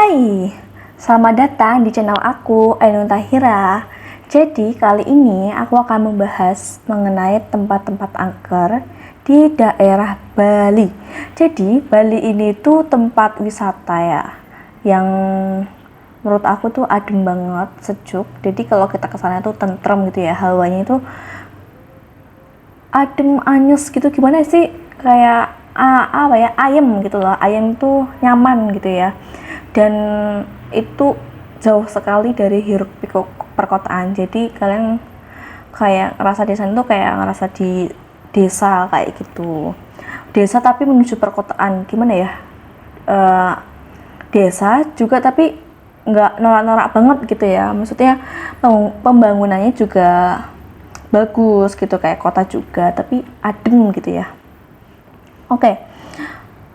Hai, selamat datang di channel aku, Ainun Tahira. Jadi kali ini aku akan membahas mengenai tempat-tempat angker di daerah Bali. Jadi Bali ini tuh tempat wisata ya, yang menurut aku tuh adem banget, sejuk. Jadi kalau kita kesana tuh tentrem gitu ya, hawanya itu adem, anyes gitu, gimana sih, kayak apa ya, ayem gitu loh. Ayem tuh nyaman gitu ya, dan itu jauh sekali dari hiruk pikuk perkotaan. Jadi kalian kayak ngerasa di sana tuh kayak ngerasa di desa kayak gitu, desa tapi menuju perkotaan, gimana ya, Eh, desa juga tapi nggak norak-norak banget gitu ya, maksudnya pembangunannya juga bagus gitu, kayak kota juga tapi adem gitu ya. Oke,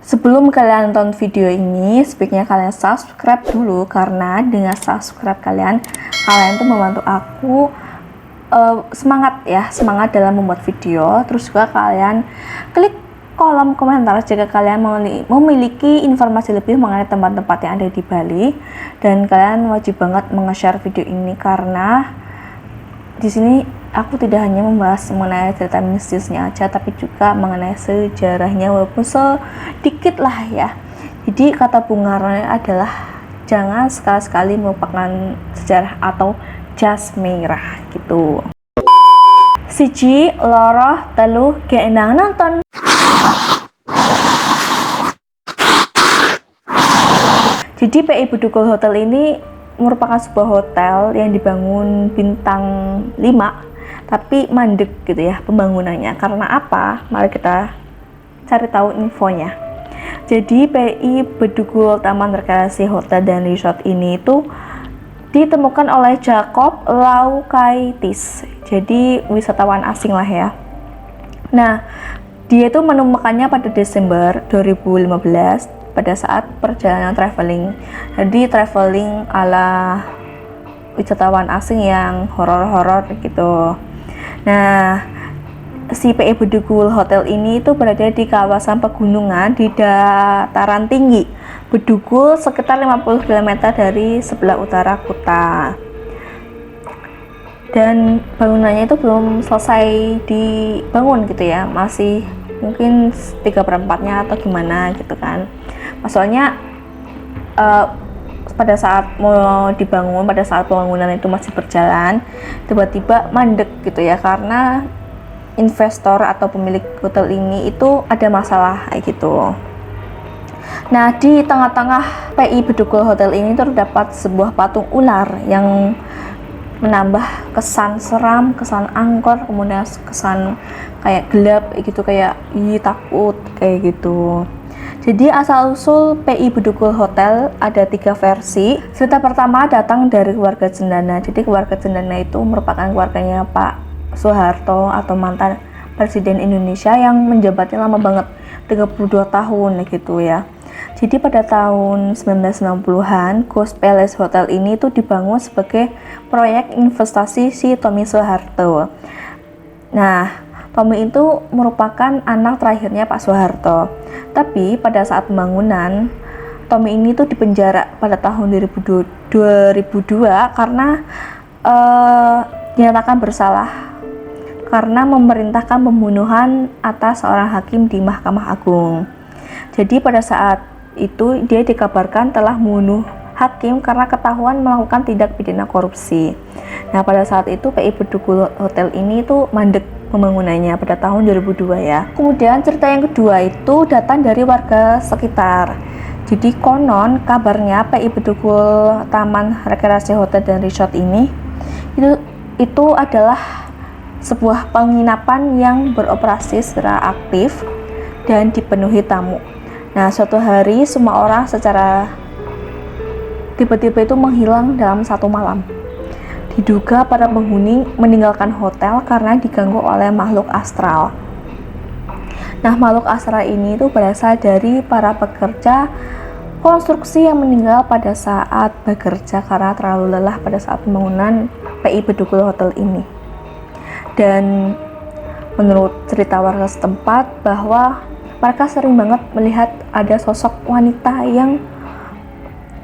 sebelum kalian nonton video ini, sebaiknya kalian subscribe dulu, karena dengan subscribe kalian tuh membantu aku semangat dalam membuat video. Terus juga kalian klik kolom komentar jika kalian memiliki informasi lebih mengenai tempat-tempat yang ada di Bali, dan kalian wajib banget meng-share video ini, karena di sini aku tidak hanya membahas mengenai cerita mistisnya aja, tapi juga mengenai sejarahnya, walaupun sedikit lah ya. Jadi kata Bung Karno adalah jangan sekali-sekali melupakan sejarah atau jas merah gitu. Siji, loro, telu, geenang nonton. Jadi PI Bedugul Hotel ini merupakan sebuah hotel yang dibangun bintang 5 tapi mandek gitu ya pembangunannya. Karena apa? Mari kita cari tahu infonya. Jadi PI Bedugul Taman Rekreasi Hotel dan Resort ini itu ditemukan oleh Jacob Laukaitis. Jadi wisatawan asing lah ya. Nah, dia itu menemukannya pada Desember 2015 pada saat perjalanan traveling. Jadi traveling ala wisatawan asing yang horor-horor gitu. Nah, si PI Bedugul Hotel ini itu berada di kawasan pegunungan di dataran tinggi Bedugul, sekitar 50 km dari sebelah utara kota. Dan bangunannya itu belum selesai dibangun gitu ya, masih mungkin 3/4-nya atau gimana gitu kan. Maksudnya pada saat mau dibangun, pada saat pembangunan itu masih berjalan, tiba-tiba mandek gitu ya, karena investor atau pemilik hotel ini itu ada masalah kayak gitu. Nah, di tengah-tengah PI Bedugul Hotel ini terdapat sebuah patung ular yang menambah kesan seram, kesan angker, kemudian kesan kayak gelap gitu, kayak takut kayak gitu. Jadi asal-usul PI Bedugul Hotel ada 3 versi. Cerita pertama datang dari keluarga Cendana. Jadi keluarga Cendana itu merupakan keluarganya Pak Soeharto atau mantan Presiden Indonesia yang menjabatnya lama banget, 32 tahun gitu ya. Jadi pada tahun 1990-an, Ghost Palace Hotel ini tuh dibangun sebagai proyek investasi si Tommy Soeharto. Nah, Tommy itu merupakan anak terakhirnya Pak Soeharto. Tapi pada saat pembangunan, Tommy ini tuh dipenjara pada tahun 2002 karena dinyatakan bersalah karena memerintahkan pembunuhan atas seorang hakim di Mahkamah Agung. Jadi pada saat itu dia dikabarkan telah membunuh hakim karena ketahuan melakukan tindak pidana korupsi. Nah, pada saat itu PI Bedugul Hotel ini tuh mandek pembangunannya pada tahun 2002 ya. Kemudian cerita yang kedua itu datang dari warga sekitar. Jadi konon kabarnya PI Bedugul Taman Rekreasi Hotel dan Resort ini itu adalah sebuah penginapan yang beroperasi secara aktif dan dipenuhi tamu. Nah, suatu hari semua orang secara tiba-tiba itu menghilang dalam satu malam. Diduga para penghuni meninggalkan hotel karena diganggu oleh makhluk astral. Nah, makhluk astral ini itu berasal dari para pekerja konstruksi yang meninggal pada saat bekerja karena terlalu lelah pada saat pembangunan PI Bedugul Hotel ini. Dan menurut cerita warga setempat bahwa mereka sering banget melihat ada sosok wanita yang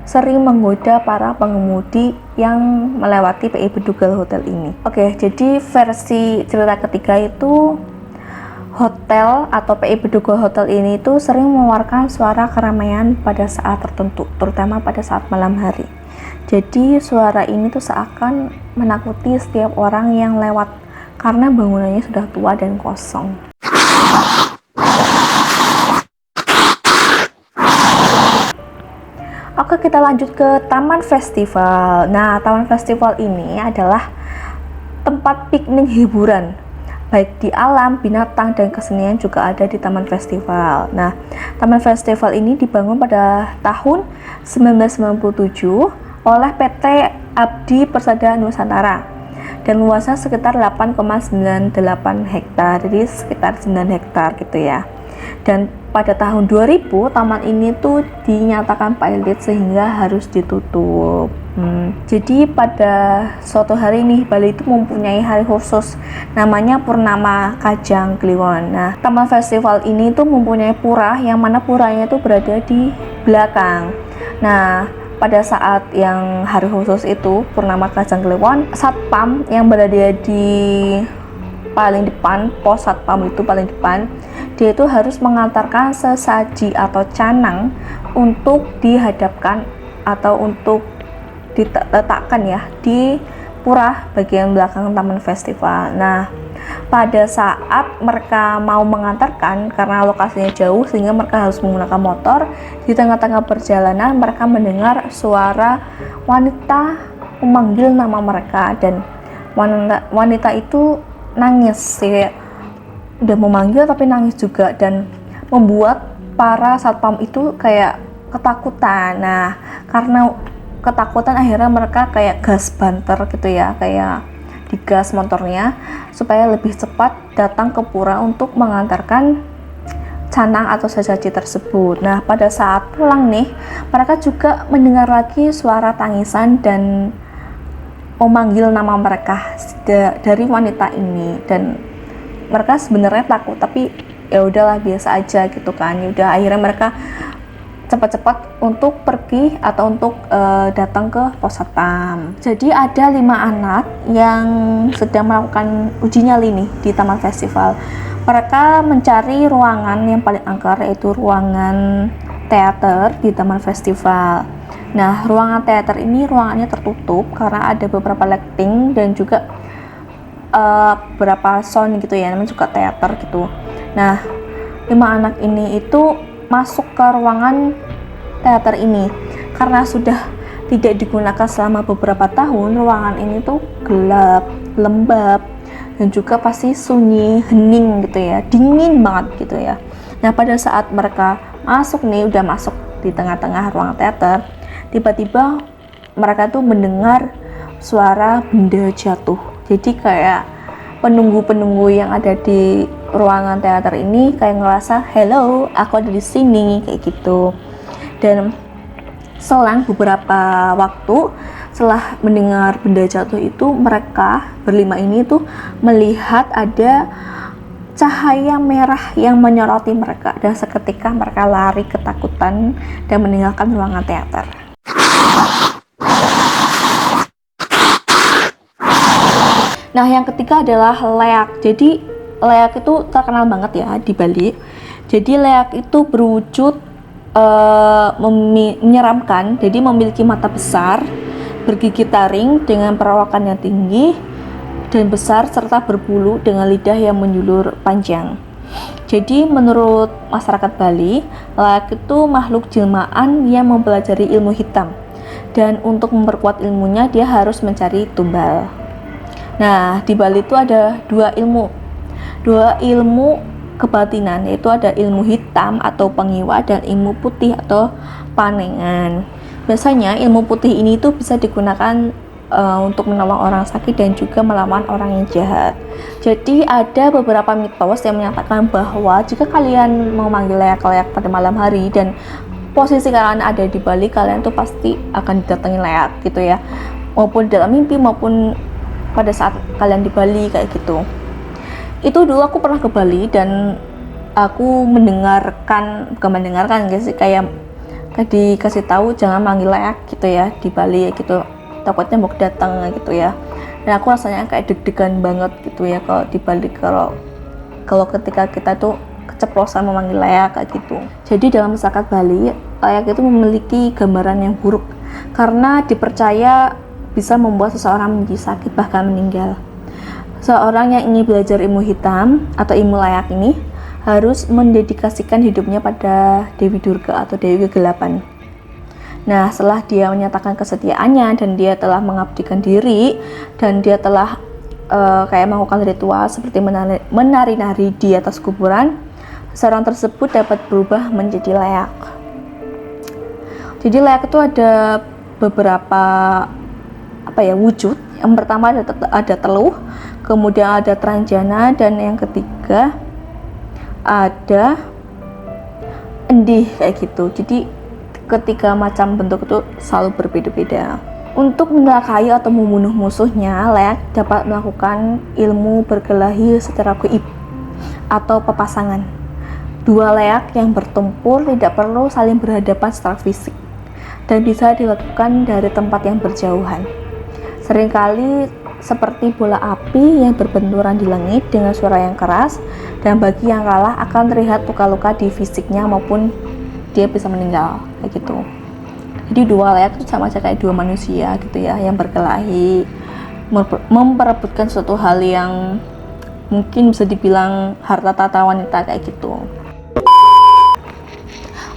sering menggoda para pengemudi yang melewati PI Bedugal Hotel ini. Oke, jadi versi cerita ketiga itu hotel atau PI Bedugal Hotel ini itu sering mengeluarkan suara keramaian pada saat tertentu, terutama pada saat malam hari. Jadi suara ini tuh seakan menakuti setiap orang yang lewat karena bangunannya sudah tua dan kosong. Oke, kita lanjut ke Taman Festival. Nah, Taman Festival ini adalah tempat piknik hiburan, baik di alam, binatang, dan kesenian juga ada di Taman Festival. Nah, Taman Festival ini dibangun pada tahun 1997 oleh PT Abdi Persada Nusantara dan luasnya sekitar 8,98 hektar, jadi sekitar 9 hektar gitu ya. Dan pada tahun 2000 taman ini tuh dinyatakan pilot sehingga harus ditutup. Jadi pada suatu hari nih Bali itu mempunyai hari khusus namanya Purnama Kajang Kliwon. Nah, Taman Festival ini tuh mempunyai pura yang mana puranya itu berada di belakang. Nah, pada saat yang hari khusus itu Purnama Kajang Kliwon, satpam yang berada di paling depan, pos satpam itu paling depan, dia itu harus mengantarkan sesaji atau canang untuk dihadapkan atau untuk diletakkan ya di pura bagian belakang Taman Festival. Nah, pada saat mereka mau mengantarkan, karena lokasinya jauh sehingga mereka harus menggunakan motor, di tengah-tengah perjalanan mereka mendengar suara wanita memanggil nama mereka, dan wanita itu nangis sih, udah memanggil tapi nangis juga, dan membuat para satpam itu kayak ketakutan. Nah, karena ketakutan akhirnya mereka kayak gas banter gitu ya, kayak digas motornya supaya lebih cepat datang ke pura untuk mengantarkan canang atau sesaji tersebut. Nah, pada saat pulang nih, mereka juga mendengar lagi suara tangisan dan memanggil nama mereka dari wanita ini, dan mereka sebenarnya takut tapi ya udahlah biasa aja gitu kan. Ya udah, akhirnya mereka cepat-cepat untuk pergi atau untuk datang ke pos satpam. Jadi ada 5 anak yang sedang melakukan uji nyali nih di Taman Festival. Mereka mencari ruangan yang paling angker, yaitu ruangan teater di Taman Festival. Nah, ruangan teater ini ruangannya tertutup karena ada beberapa lighting dan juga beberapa sound gitu ya, namanya juga teater gitu. Nah, 5 anak ini itu masuk ke ruangan teater ini karena sudah tidak digunakan selama beberapa tahun. Ruangan ini tuh gelap, lembab, dan juga pasti sunyi, hening gitu ya, dingin banget gitu ya. Nah, pada saat mereka masuk nih, udah masuk di tengah-tengah ruangan teater, tiba-tiba mereka tuh mendengar suara benda jatuh. Jadi kayak penunggu-penunggu yang ada di ruangan teater ini kayak ngerasa, hello, aku ada di sini, kayak gitu. Dan selang beberapa waktu setelah mendengar benda jatuh itu, mereka berlima ini tuh melihat ada cahaya merah yang menyoroti mereka, dan seketika mereka lari ketakutan dan meninggalkan ruangan teater. Nah, yang ketiga adalah leak. Jadi leak itu terkenal banget ya di Bali. Jadi leak itu berwujud menyeramkan. Jadi memiliki mata besar, bergigi taring dengan perawakan yang tinggi dan besar, serta berbulu dengan lidah yang menjulur panjang. Jadi menurut masyarakat Bali, leak itu makhluk jelmaan yang mempelajari ilmu hitam, dan untuk memperkuat ilmunya dia harus mencari tumbal. Nah, di Bali itu ada dua ilmu kebatinan, yaitu ada ilmu hitam atau pengiwa dan ilmu putih atau panengan. Biasanya ilmu putih ini tuh bisa digunakan untuk menolong orang sakit dan juga melawan orang yang jahat. Jadi ada beberapa mitos yang menyatakan bahwa jika kalian memanggil leak-leak pada malam hari dan posisi kalian ada di Bali, kalian tuh pasti akan didatangi leak gitu ya, maupun dalam mimpi maupun pada saat kalian di Bali kayak gitu. Itu dulu aku pernah ke Bali dan aku bukan mendengarkan guys, kayak dikasih tahu jangan manggil leak gitu ya di Bali gitu, takutnya mau datang gitu ya. Dan aku rasanya kayak deg-degan banget gitu ya kalau di Bali, kalau ketika kita tuh keceplosan memanggil leak kayak gitu. Jadi dalam masyarakat Bali, leak itu memiliki gambaran yang buruk karena dipercaya bisa membuat seseorang menjadi sakit bahkan meninggal. Seorang yang ingin belajar ilmu hitam atau ilmu leak ini harus mendedikasikan hidupnya pada Dewi Durga atau Dewi Kegelapan. Nah, setelah dia menyatakan kesetiaannya dan dia telah mengabdikan diri dan dia telah kayak melakukan ritual seperti menari-nari di atas kuburan, seseorang tersebut dapat berubah menjadi leak. Jadi leak itu ada beberapa wujud. Yang pertama ada teluh, kemudian ada telanjana, dan yang ketiga ada endih kayak gitu. Jadi ketiga macam bentuk itu selalu berbeda-beda. Untuk mencelakai atau membunuh musuhnya, leak dapat melakukan ilmu berkelahi secara gaib atau pepasangan. Dua leak yang bertempur tidak perlu saling berhadapan secara fisik dan bisa dilakukan dari tempat yang berjauhan. Seringkali seperti bola api yang berbenturan di langit dengan suara yang keras, dan bagi yang kalah akan terlihat luka-luka di fisiknya maupun dia bisa meninggal kayak gitu. Jadi dua leak itu sama aja kayak dua manusia gitu ya, yang berkelahi memperebutkan suatu hal yang mungkin bisa dibilang harta tata wanita kayak gitu.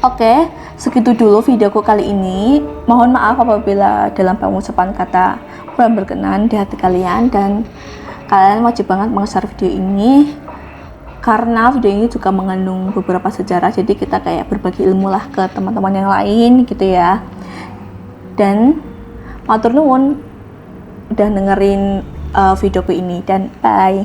Oke, segitu dulu videoku kali ini. Mohon maaf apabila dalam pengucapan kata kurang berkenan di hati kalian, dan kalian wajib banget meng-share video ini karena video ini juga mengandung beberapa sejarah, jadi kita kayak berbagi ilmu lah ke teman-teman yang lain gitu ya. Dan matur nuwun udah dengerin videoku ini, dan bye.